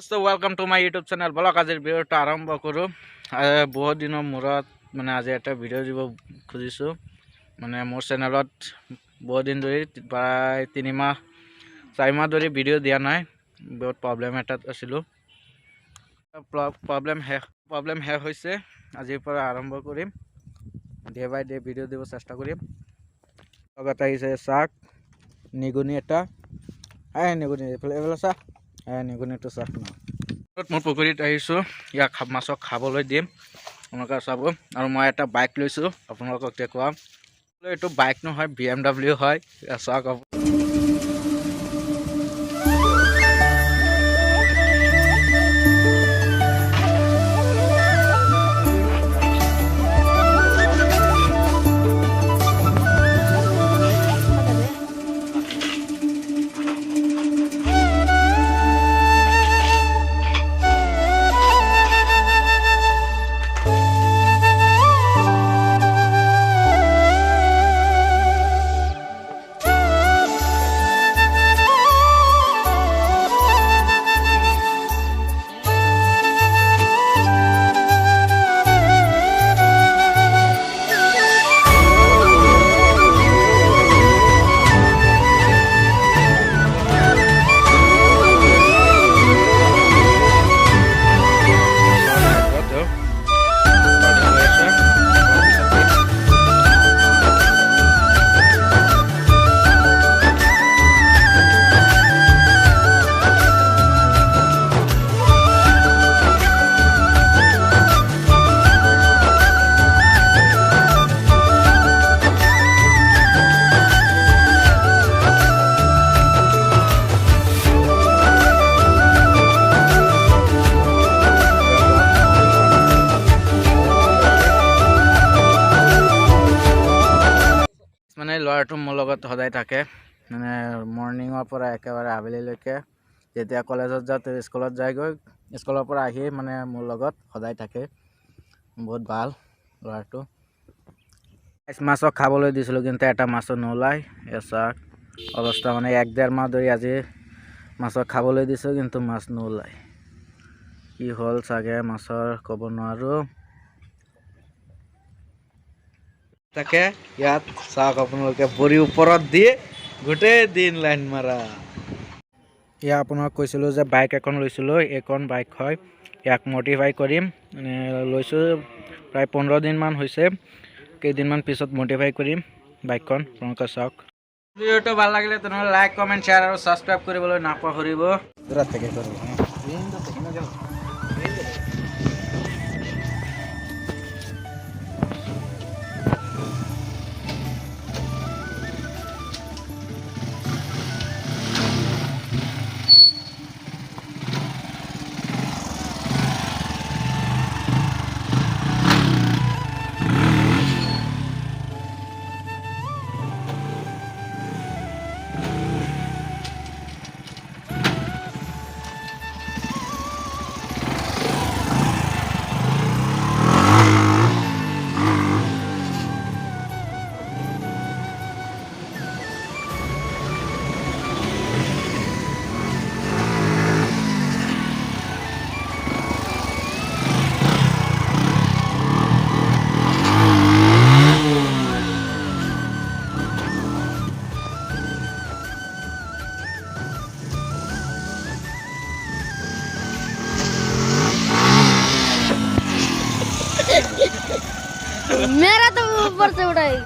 So welcome to my YouTube channel. Bolok আজিৰ ভিডিওটো আৰম্ভ কৰোঁ। বহুত দিনৰ মূৰত মানে আজি এটা ভিডিও দিব খুজিছো। মানে মোৰ চেনেলত বহুত দিন ধৰি প্ৰায় 3 মাহ 4 মাহ ধৰি ভিডিও দিয়া নাই। বহুত প্ৰবলেম এটাত আছিলো। প্ৰবলেম হে হৈছে। আজিৰ পৰা আৰম্ভ কৰিম। ডে বাই ডে ভিডিও দিব চেষ্টা কৰিম। লগত আহিছে শাক নিগুনি এটা। নিগুনি এফালে চা। নিগুনিটো চাক না। মোৰ পুখুৰীত আহিছো। ইয়াক মাছক খাবলৈ দিম। আপোনালোকে চাব আৰু মই এটা বাইক লৈছো। আপোনালোকক দেখুৱাম। এইটো বাইক নহয় BMW হয়। চাওক মানে ল'ৰাটো মোৰ লগত সদায় থাকে মানে মৰ্নিঙৰ পৰা একেবাৰে আবেলিলৈকে যেতিয়া কলেজত যাওঁ তো স্কুলত যায়গৈ স্কুলৰ পৰা আহি মানে মোৰ লগত সদায় থাকে বহুত ভাল ল'ৰাটো মাছক খাবলৈ দিছিলোঁ কিন্তু এটা মাছো নোলাই এছা অৱস্থা মানে 1-1.5 মাহ ধৰি আজি মাছক খাবলৈ দিছোঁ কিন্তু মাছ নোলাই কি হ'ল চাগে মাছৰ ক'ব নোৱাৰো তাকে ইয়াত চাওক আপোনালোকে বৰি ওপৰত দিয়ে গোটেই দিন লাইন মাৰা ইয়া আপোনাক কৈছিলো যে বাইক এখন লৈছিলো এখন বাইক হয় ইয়াক মডিফাই কৰিম মানে লৈছো প্ৰায় 15 দিন মান হৈছে কেইদিনমান পিছত মডিফাই কৰিম বাইকখন আপোনালোকে চাওক ভিডিওটো ভাল লাগিলে তেনেহ'লে লাইক কমেন্ট শেয়াৰ আৰু সাবস্ক্ৰাইব কৰিবলৈ নাপাহৰিব দূৰত থেকে কৰিব मेरा तो ऊपर से उड़ाई